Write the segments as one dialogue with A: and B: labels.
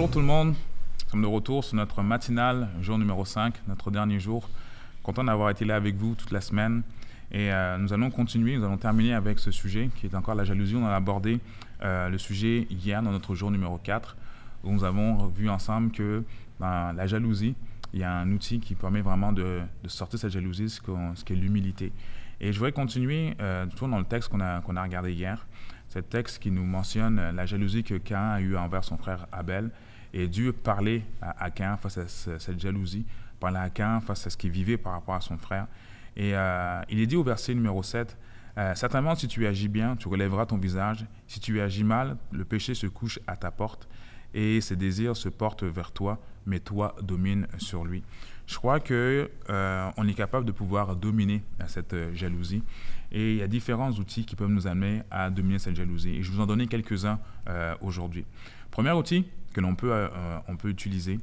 A: Bonjour tout le monde, nous sommes de retour sur notre matinale, jour numéro 5, notre dernier jour. Content d'avoir été là avec vous toute la semaine. Et nous allons continuer, nous allons terminer avec ce sujet qui est encore la jalousie. On a abordé le sujet hier dans notre jour numéro 4, où nous avons vu ensemble que dans la jalousie, il y a un outil qui permet vraiment de sortir cette jalousie, ce qui est l'humilité. Et je voudrais continuer toujours dans le texte qu'on a regardé hier. C'est le texte qui nous mentionne la jalousie que Caïn a eue envers son frère Abel. Et Dieu parlait à Caïn face à cette jalousie, parlait à Caïn face à ce qu'il vivait par rapport à son frère. Et il est dit au verset numéro 7, « Certainement, si tu agis bien, tu relèveras ton visage. Si tu agis mal, le péché se couche à ta porte et ses désirs se portent vers toi, mais toi domine sur lui. » Je crois qu'on est capable de pouvoir dominer cette jalousie. Et il y a différents outils qui peuvent nous amener à dominer cette jalousie. Et je vais vous en donner quelques-uns aujourd'hui. Premier outil que l'on peut utiliser,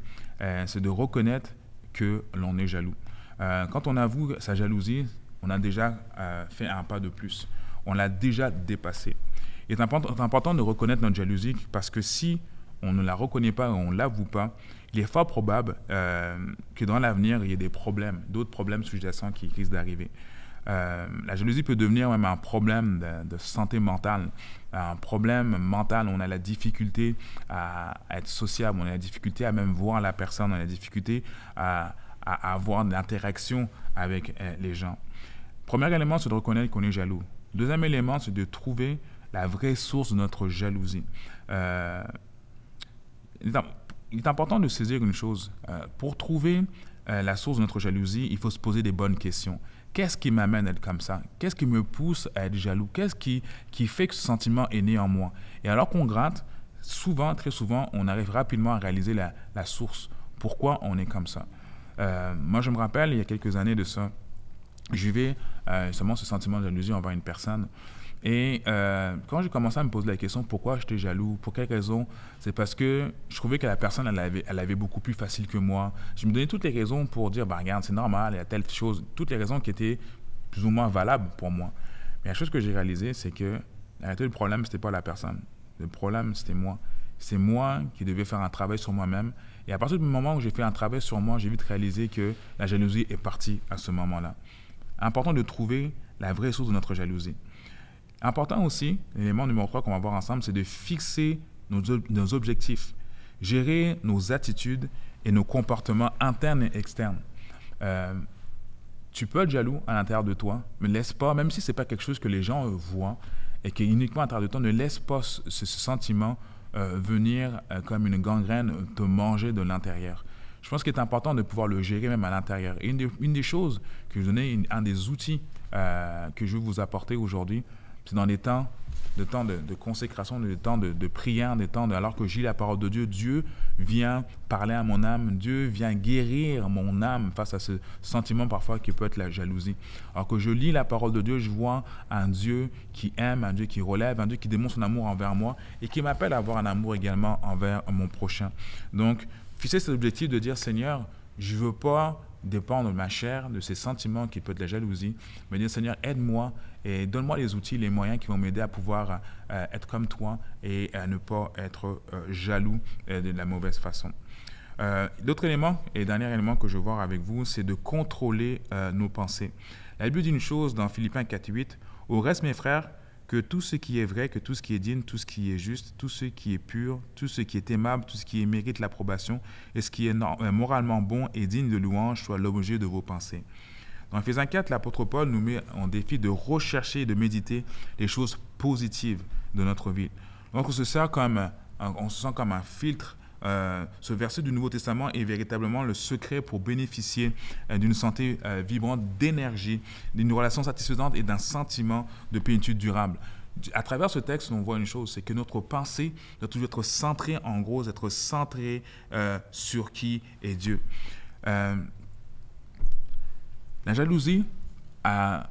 A: c'est de reconnaître que l'on est jaloux. Quand on avoue sa jalousie, on a déjà fait un pas de plus. On l'a déjà dépassé. Il est important de reconnaître notre jalousie parce que si on ne la reconnaît pas, on ne l'avoue pas, il est fort probable que dans l'avenir, il y ait des problèmes, d'autres problèmes sous-jacents qui risquent d'arriver. La jalousie peut devenir même un problème de santé mentale. Un problème mental, on a la difficulté à être sociable, on a la difficulté à même voir la personne, on a la difficulté à avoir de l'interaction avec les gens. Premier élément, c'est de reconnaître qu'on est jaloux. Deuxième élément, c'est de trouver la vraie source de notre jalousie. Il est important de saisir une chose. Pour trouver la source de notre jalousie, il faut se poser des bonnes questions. Qu'est-ce qui m'amène à être comme ça? Qu'est-ce qui me pousse à être jaloux? Qu'est-ce qui fait que ce sentiment est né en moi? Et alors qu'on gratte, souvent, très souvent, on arrive rapidement à réaliser la source. Pourquoi on est comme ça? Moi, je me rappelle, il y a quelques années de ça, je vivais seulement ce sentiment de jalousie envers une personne. Et quand j'ai commencé à me poser la question pourquoi j'étais jaloux, pour quelle raison, c'est parce que je trouvais que la personne, elle avait beaucoup plus facile que moi. Je me donnais toutes les raisons pour dire, regarde, c'est normal, il y a telle chose, toutes les raisons qui étaient plus ou moins valables pour moi. Mais la chose que j'ai réalisée, c'est que en réalité, le problème, c'était pas la personne. Le problème, c'était moi. C'est moi qui devais faire un travail sur moi-même. Et à partir du moment où j'ai fait un travail sur moi, j'ai vite réalisé que la jalousie est partie à ce moment-là. Important de trouver la vraie source de notre jalousie. Important aussi, l'élément numéro 3 qu'on va voir ensemble, c'est de fixer nos objectifs, gérer nos attitudes et nos comportements internes et externes. Tu peux être jaloux à l'intérieur de toi, mais ne laisse pas, même si ce n'est pas quelque chose que les gens voient et qui est uniquement à l'intérieur de toi, ne laisse pas ce sentiment venir comme une gangrène te manger de l'intérieur. Je pense qu'il est important de pouvoir le gérer même à l'intérieur. Et une des choses que je donnais, un des outils que je veux vous apporter aujourd'hui, c'est dans les temps de consécration, des temps de prière, des temps alors que je lis la parole de Dieu, Dieu vient parler à mon âme, Dieu vient guérir mon âme face à ce sentiment parfois qui peut être la jalousie. Alors que je lis la parole de Dieu, je vois un Dieu qui aime, un Dieu qui relève, un Dieu qui démontre son amour envers moi et qui m'appelle à avoir un amour également envers mon prochain. Donc, fixer cet objectif de dire, Seigneur, je ne veux pas dépendre de ma chair, de ces sentiments qui peuvent être la jalousie, mais dire, Seigneur, aide-moi et donne-moi les outils, les moyens qui vont m'aider à pouvoir être comme toi et à ne pas être jaloux de la mauvaise façon. L'autre élément et dernier élément que je veux voir avec vous, c'est de contrôler nos pensées. La Bible dit une chose dans Philippiens 4:8, « Au reste, mes frères, que tout ce qui est vrai, que tout ce qui est digne, tout ce qui est juste, tout ce qui est pur, tout ce qui est aimable, tout ce qui mérite l'approbation et ce qui est moralement bon et digne de louange soit l'objet de vos pensées. » Dans Ephésiens 4, l'apôtre Paul nous met en défi de rechercher et de méditer les choses positives de notre vie. Donc on se sent comme un filtre. Ce verset du Nouveau Testament est véritablement le secret pour bénéficier d'une santé vibrante, d'énergie, d'une relation satisfaisante et d'un sentiment de plénitude durable. À travers ce texte, on voit une chose, c'est que notre pensée doit toujours être centrée, en gros, être centrée sur qui est Dieu. La jalousie a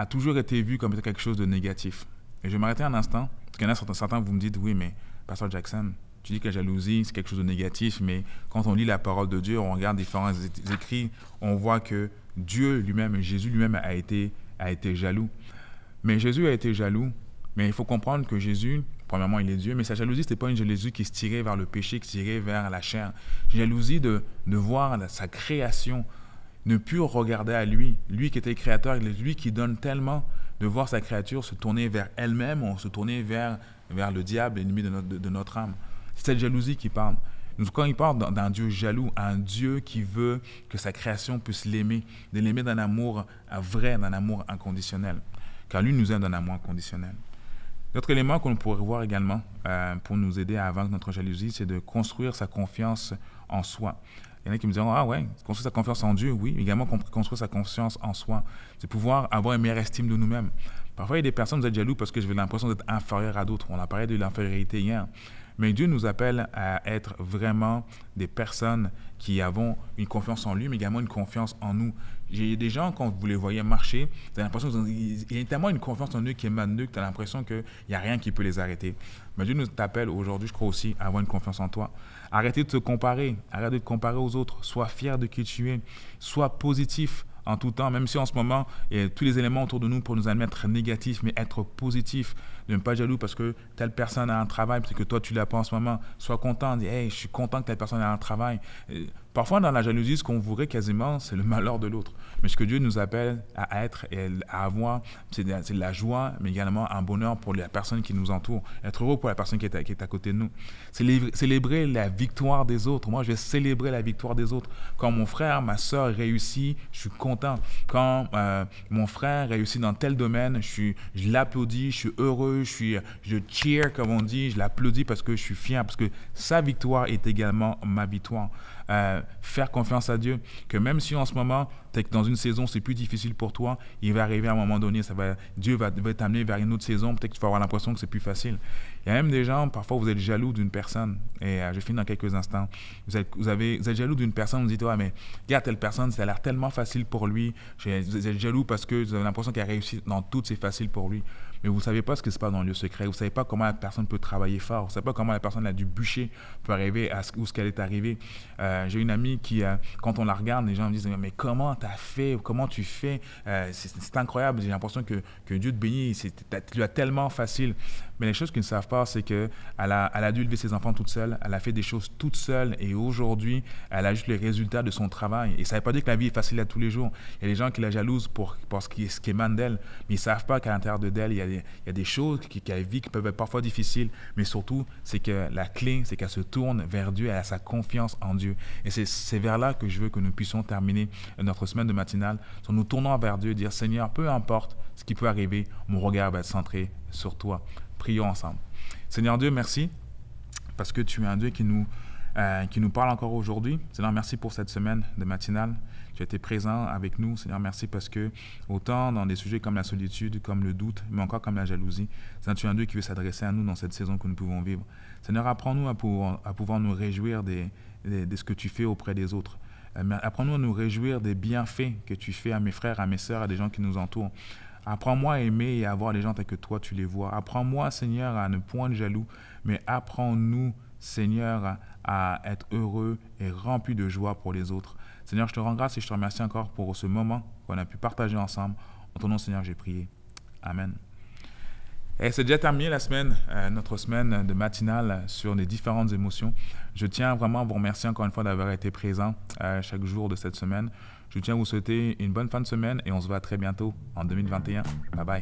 A: toujours été vue comme quelque chose de négatif. Et je vais m'arrêter un instant, parce qu'il y en a certains, vous me dites, oui, mais Pasteur Jackson, tu dis que la jalousie, c'est quelque chose de négatif, mais quand on lit la parole de Dieu, on regarde différents écrits, on voit que Dieu lui-même, Jésus lui-même a été jaloux. Mais Jésus a été jaloux, mais il faut comprendre que Jésus Premièrement, il est Dieu, mais sa jalousie, ce n'était pas une jalousie qui se tirait vers le péché, qui se tirait vers la chair. Jalousie de voir sa création, ne plus regarder à lui, lui qui était créateur, lui qui donne tellement, de voir sa créature se tourner vers elle-même ou se tourner vers le diable, l'ennemi de notre âme. C'est cette jalousie qui parle. Donc, quand il parle d'un Dieu jaloux, un Dieu qui veut que sa création puisse l'aimer, de l'aimer d'un amour vrai, d'un amour inconditionnel. Car lui nous aime d'un amour inconditionnel. L'autre élément qu'on pourrait voir également pour nous aider à vaincre notre jalousie, c'est de construire sa confiance en soi. Il y en a qui me diront, ah ouais, construire sa confiance en Dieu, oui, également construire sa confiance en soi. C'est pouvoir avoir une meilleure estime de nous-mêmes. Parfois, il y a des personnes qui sont jaloux parce que j'ai l'impression d'être inférieur à d'autres. On a parlé de l'infériorité hier. Mais Dieu nous appelle à être vraiment des personnes qui avons une confiance en lui, mais également une confiance en nous. Il y a des gens, quand vous les voyez marcher, vous avez l'impression qu'il y a tellement une confiance en eux qui émane d'eux que tu as l'impression qu'il n'y a rien qui peut les arrêter. Mais Dieu nous appelle aujourd'hui, je crois aussi, à avoir une confiance en toi. Arrêtez de te comparer, arrête de te comparer aux autres. Sois fier de qui tu es. Sois positif en tout temps, même si en ce moment, il y a tous les éléments autour de nous pour nous amener à être négatifs, mais être positif. Ne pas jaloux parce que telle personne a un travail, parce que toi, tu ne l'as pas en ce moment. Sois content, dis, hey, je suis content que telle personne ait un travail. Parfois, dans la jalousie, ce qu'on voudrait quasiment, c'est le malheur de l'autre. Mais ce que Dieu nous appelle à être et à avoir, c'est de la joie, mais également un bonheur pour la personne qui nous entoure. Être heureux pour la personne qui est à côté de nous. Célébrer la victoire des autres. Moi, je vais célébrer la victoire des autres. Quand mon frère, ma soeur réussit, je suis content. Quand mon frère réussit dans tel domaine, je l'applaudis, je suis heureux, je cheer, comme on dit, je l'applaudis parce que je suis fier, parce que sa victoire est également ma victoire. Faire confiance à Dieu, que même si en ce moment, tu es dans une saison, c'est plus difficile pour toi, il va arriver à un moment donné, Dieu va t'amener vers une autre saison, peut-être que tu vas avoir l'impression que c'est plus facile. Il y a même des gens, parfois vous êtes jaloux d'une personne, et je finis dans quelques instants, vous êtes jaloux d'une personne, vous dites, ouais, mais regarde telle personne, ça a l'air tellement facile pour lui, vous êtes jaloux parce que vous avez l'impression qu'elle réussit dans tout, c'est facile pour lui. Mais vous ne savez pas ce qui se passe dans le lieu secret. Vous ne savez pas comment la personne peut travailler fort. Vous ne savez pas comment la personne a dû bûcher pour arriver à où ce qu'elle est arrivée. J'ai une amie qui, quand on la regarde, les gens me disent « Mais comment tu as fait? Comment tu fais? C'est incroyable. J'ai l'impression que Dieu te bénit. Tu as tellement facile. » Mais les choses qu'ils ne savent pas, c'est qu'elle a dû élever ses enfants toute seule. Elle a fait des choses toute seule. Et aujourd'hui, elle a juste les résultats de son travail. Et ça ne veut pas dire que la vie est facile à tous les jours. Il y a des gens qui la jalousent pour ce qui émane d'elle. Mais ils ne savent pas qu'à l'intérieur d'elle, il y a des choses qu'elle vit qui peuvent être parfois difficiles. Mais surtout, c'est que la clé, c'est qu'elle se tourne vers Dieu. Elle a sa confiance en Dieu. Et c'est vers là que je veux que nous puissions terminer notre semaine de matinale. En nous tournant vers Dieu, dire « Seigneur, peu importe ce qui peut arriver, mon regard va être centré sur toi. » Prions ensemble. Seigneur Dieu, merci parce que tu es un Dieu qui nous parle encore aujourd'hui. Seigneur, merci pour cette semaine de matinale. Tu as été présent avec nous. Seigneur, merci parce que autant dans des sujets comme la solitude, comme le doute, mais encore comme la jalousie, Seigneur, tu es un Dieu qui veut s'adresser à nous dans cette saison que nous pouvons vivre. Seigneur, apprends-nous à pouvoir nous réjouir de ce que tu fais auprès des autres. Apprends-nous à nous réjouir des bienfaits que tu fais à mes frères, à mes sœurs, à des gens qui nous entourent. Apprends-moi à aimer et à voir les gens tels que toi tu les vois. Apprends-moi, Seigneur, à ne point être jaloux, mais apprends-nous, Seigneur, à être heureux et rempli de joie pour les autres. Seigneur, je te rends grâce et je te remercie encore pour ce moment qu'on a pu partager ensemble. En ton nom, Seigneur, j'ai prié. Amen. Et c'est déjà terminé la semaine, notre semaine de matinale sur les différentes émotions. Je tiens vraiment à vous remercier encore une fois d'avoir été présent chaque jour de cette semaine. Je tiens à vous souhaiter une bonne fin de semaine et on se voit très bientôt en 2021. Bye bye.